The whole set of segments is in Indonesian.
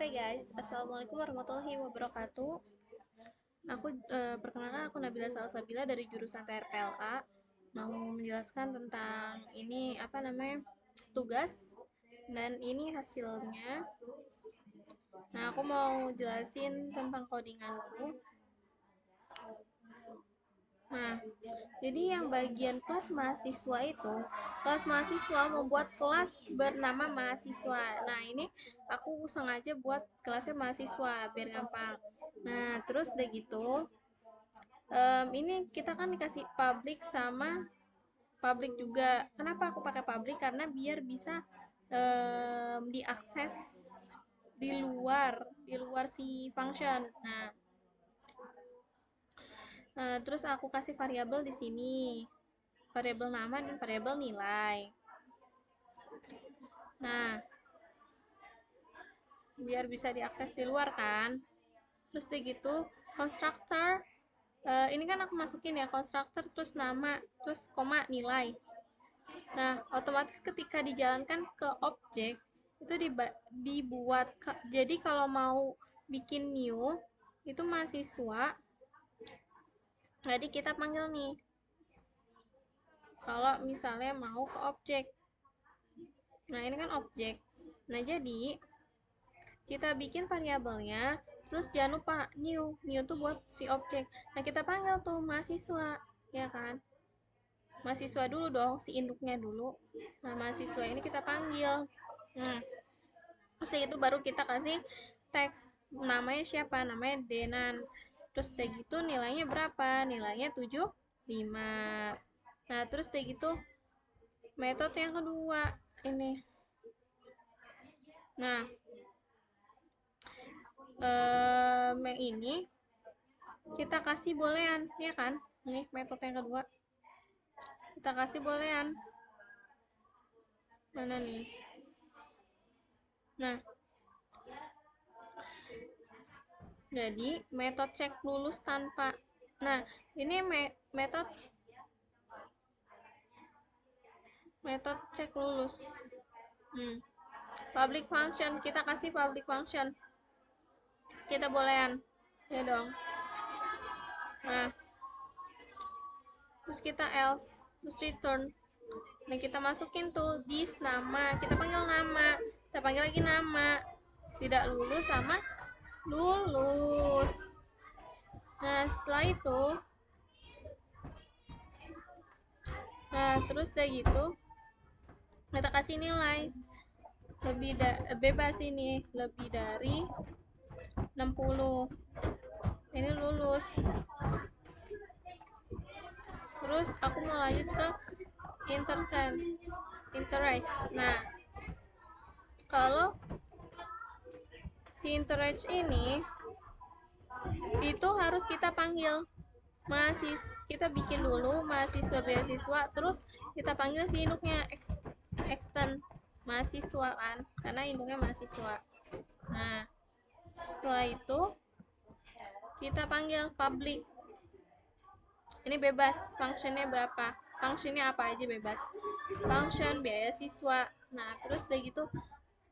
Oke guys, Assalamualaikum warahmatullahi wabarakatuh. Perkenalkan aku Nabila Salsabila dari jurusan TRPLA. Mau menjelaskan tentang ini apa namanya tugas dan ini hasilnya. Nah, aku mau jelasin tentang codinganku. Nah, jadi yang bagian kelas mahasiswa itu, kelas mahasiswa membuat kelas bernama mahasiswa. Nah, ini aku sengaja buat kelasnya mahasiswa biar gampang. Nah, terus udah gitu, ini kita kan dikasih public sama public juga. Kenapa aku pakai public? Karena biar bisa diakses di luar si function. Nah, terus aku kasih variabel di sini, variabel nama dan variabel nilai. Nah, biar bisa diakses di luar kan. Terus deh gitu, constructor ini kan aku masukin ya constructor terus nama terus koma nilai. Nah, otomatis ketika dijalankan ke objek itu dibuat jadi kalau mau bikin new itu mahasiswa, jadi kita panggil nih kalau misalnya mau ke objek. Nah, ini kan objek. Nah, jadi kita bikin variabelnya, terus jangan lupa new tuh buat si objek. Nah, kita panggil tuh mahasiswa, ya kan? Mahasiswa dulu dong, si induknya dulu. Nah, mahasiswa ini kita panggil. Terus itu baru kita kasih teks. Namanya siapa? Namanya Denan. Terus udah gitu nilainya berapa? Nilainya 75. Nah, terus udah gitu metode yang kedua ini. Nah, yang ini kita kasih boolean, ya kan? Nih metode yang kedua. Kita kasih boolean. Mana nih? Nah, jadi metode cek lulus tanpa. Nah, ini metode cek lulus. Public function, kita kasih public function. Kita boolean. Ya dong. Nah, terus kita else, terus return. Nah, kita masukin tuh this nama, kita panggil nama, kita panggil lagi nama, tidak lulus sama lulus. Nah, setelah itu, nah terus udah gitu kita kasih nilai bebas ini lebih dari 60, ini lulus. Terus aku mau lanjut ke interage. Nah, kalau si interage ini itu harus kita panggil mahasiswa, kita bikin dulu mahasiswa beasiswa, terus kita panggil si induknya extend mahasiswa kan, karena induknya mahasiswa. Nah, setelah itu kita panggil public. Ini bebas, functionnya berapa, functionnya apa aja bebas, function beasiswa. Nah, terus udah gitu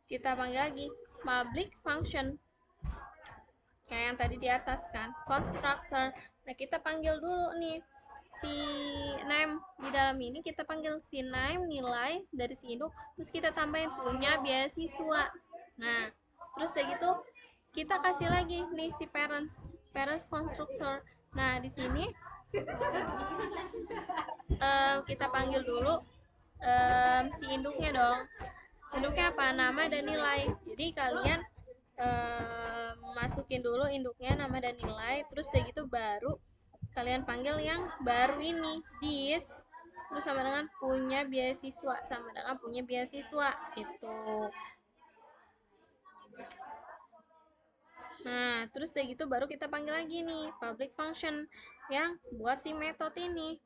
kita panggil lagi public function kayak yang tadi di atas kan, constructor. Nah, kita panggil dulu nih si name. Di dalam ini kita panggil si name, nilai dari si induk, terus kita tambahin punya beasiswa. Nah, terus udah gitu kita kasih lagi nih si parents constructor. Nah, di sini kita panggil dulu si induknya dong. Induknya apa? Nama dan nilai. Jadi kalian masukin dulu induknya, nama dan nilai, terus udah gitu baru kalian panggil yang baru ini this, terus sama dengan punya beasiswa, sama dengan punya beasiswa itu. Nah, terus udah gitu baru kita panggil lagi nih public function yang buat si metode ini.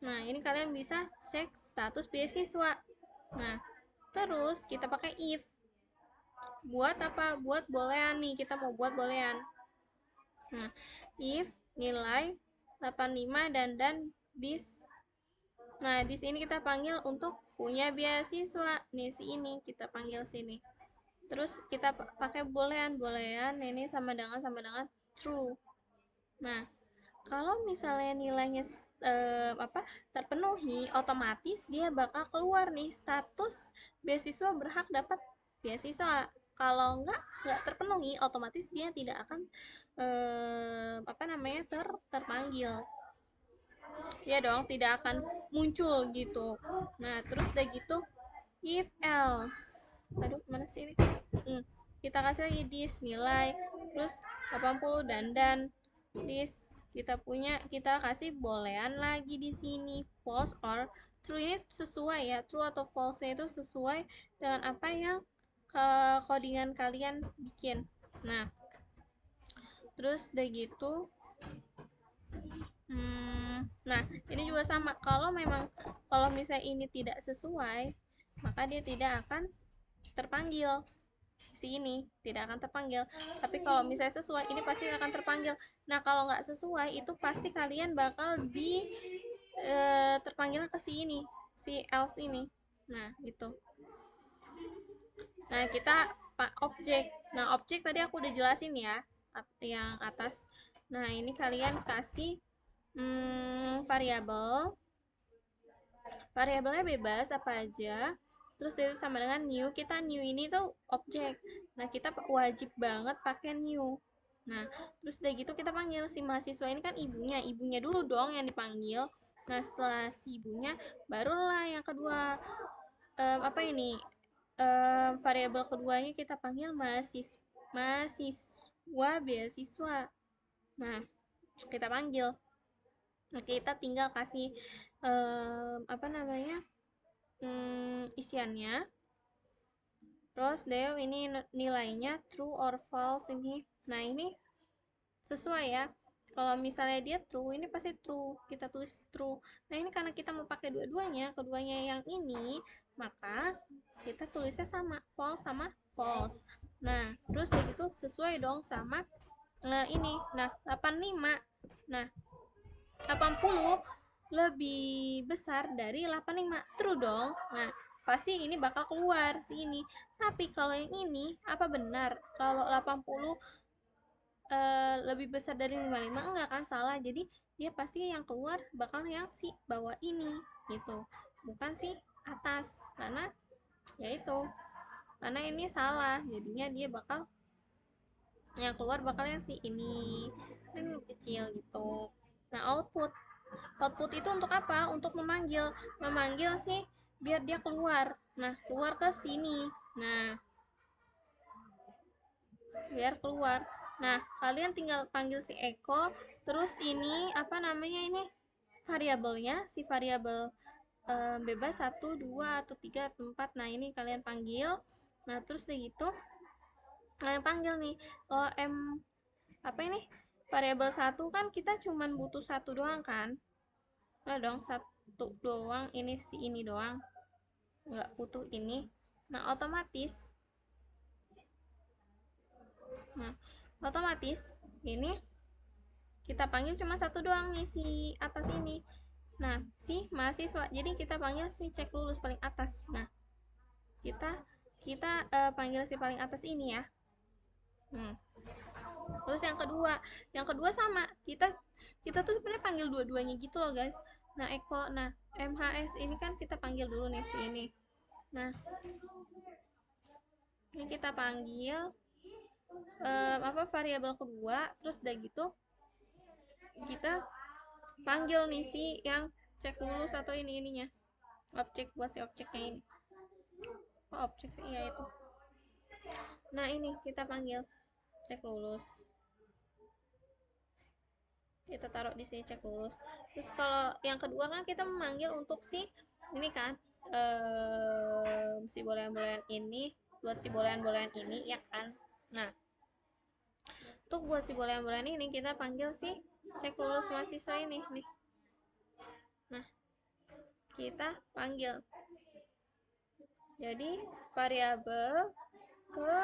Nah, ini kalian bisa cek status beasiswa. Nah, terus kita pakai if. Buat apa? Buat boolean nih, kita mau buat boolean. Nah, if nilai 85 dan this. Nah, di sini kita panggil untuk punya beasiswa. Nih, si ini kita panggil sini. Terus kita pakai boolean ini sama dengan true. Nah, kalau misalnya nilainya terpenuhi, otomatis dia bakal keluar nih status beasiswa berhak dapat beasiswa. Kalau nggak terpenuhi, otomatis dia tidak akan terpanggil. Ya dong, tidak akan muncul gitu. Nah, terus udah gitu, if else. Aduh, mana sih ini? Kita kasih lagi this nilai, terus 80 dan this kita kasih boolean lagi di sini false or true. Ini sesuai ya, true atau false itu sesuai dengan apa yang codingan kalian bikin. Nah, terus udah gitu, nah ini juga sama. Kalau misalnya ini tidak sesuai, maka dia tidak akan terpanggil. Si ini tidak akan terpanggil. Tapi kalau misalnya sesuai, ini pasti akan terpanggil. Nah, kalau nggak sesuai, itu pasti kalian bakal terpanggil ke si ini, si else ini. Nah, gitu. Nah, kita objek. Nah, objek tadi aku udah jelasin ya, yang atas. Nah, ini kalian kasih variabel. Variabelnya bebas apa aja. Terus itu sama dengan new. Kita new ini tuh objek. Nah, kita wajib banget pakai new. Nah, terus udah gitu kita panggil si mahasiswa ini kan ibunya. Ibunya dulu dong yang dipanggil. Nah, setelah si ibunya, barulah yang kedua. Apa ini? Variabel keduanya kita panggil mahasiswa beasiswa. Nah, kita panggil. Nah, kita tinggal kasih isiannya. Terus deh ini nilainya true or false ini. Nah, ini sesuai ya. Kalau misalnya dia true, ini pasti true. Kita tulis true. Nah, ini karena kita mau pakai keduanya yang ini, maka kita tulisnya sama, false sama false. Nah, terus deh gitu sesuai dong sama ini. Nah, 85. Nah, 80 lebih besar dari 85. True dong. Nah, pasti ini bakal keluar si ini. Tapi kalau yang ini, apa benar? Kalau 80 lebih besar dari 55, enggak kan? Salah. Jadi dia pasti yang keluar bakal yang si bawah ini gitu. Bukan si atas. Karena ya itu. Karena ini salah. Jadinya dia bakal yang keluar bakal yang si ini. Kan kecil gitu. Nah, output itu untuk apa? Untuk memanggil sih biar dia keluar. Nah, keluar ke sini. Nah, biar keluar. Nah, kalian tinggal panggil si Eko, terus ini apa namanya ini variabelnya, si variabel bebas 1, 2 atau 3 atau 4. Nah, ini kalian panggil. Nah, terus udah gitu kalian panggil nih. Oh, apa ini? Variabel 1 kan kita cuman butuh satu doang kan? Nah dong, satu doang, ini si ini doang, nggak butuh ini. Nah, otomatis ini kita panggil cuma satu doang nih, si atas ini. Nah, si mahasiswa, jadi kita panggil si cek lulus paling atas. Nah, kita kita panggil si paling atas ini ya. Terus yang kedua sama, kita tuh sebenarnya panggil dua-duanya gitu loh guys. Nah, Eko, nah MHS ini kan kita panggil dulu nih si ini. Nah, ini kita panggil variabel kedua. Terus udah gitu kita panggil nih si yang cek lulus atau ininya objek, buat si objeknya ini. Objek sih, iya itu. Nah, ini kita panggil cek lulus, kita taruh di sini cek lulus. Terus kalau yang kedua kan kita memanggil untuk si ini kan, si bolehan-bolehan ini, buat si bolehan-bolehan ini ya kan. Nah, untuk buat si bolehan-bolehan ini kita panggil si cek lulus mahasiswa ini nih. Nah, kita panggil. Jadi variabel ke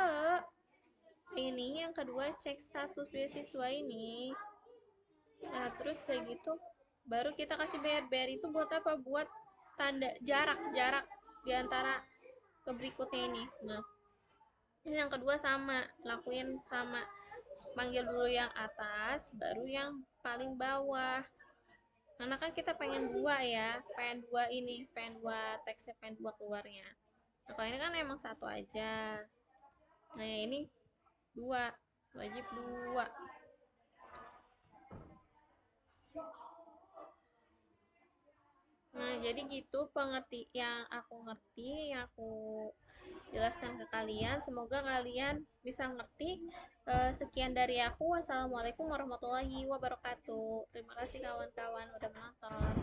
ini yang kedua cek status beasiswa ini. Nah, terus kayak gitu baru kita kasih BR itu buat apa? Buat tanda jarak di antara ke berikutnya ini. Nah, Yang kedua sama, lakuin sama. Panggil dulu yang atas, baru yang paling bawah. Karena kan kita pengen dua ya, pengen dua ini, pengen dua teksnya, pengen dua keluarnya. Nah, kalau ini kan emang satu aja. Nah, yang ini dua, wajib dua. Nah, jadi gitu pengerti yang aku ngerti, yang aku jelaskan ke kalian. Semoga kalian bisa ngerti. Sekian dari aku. Wassalamualaikum warahmatullahi wabarakatuh. Terima kasih kawan-kawan udah menonton.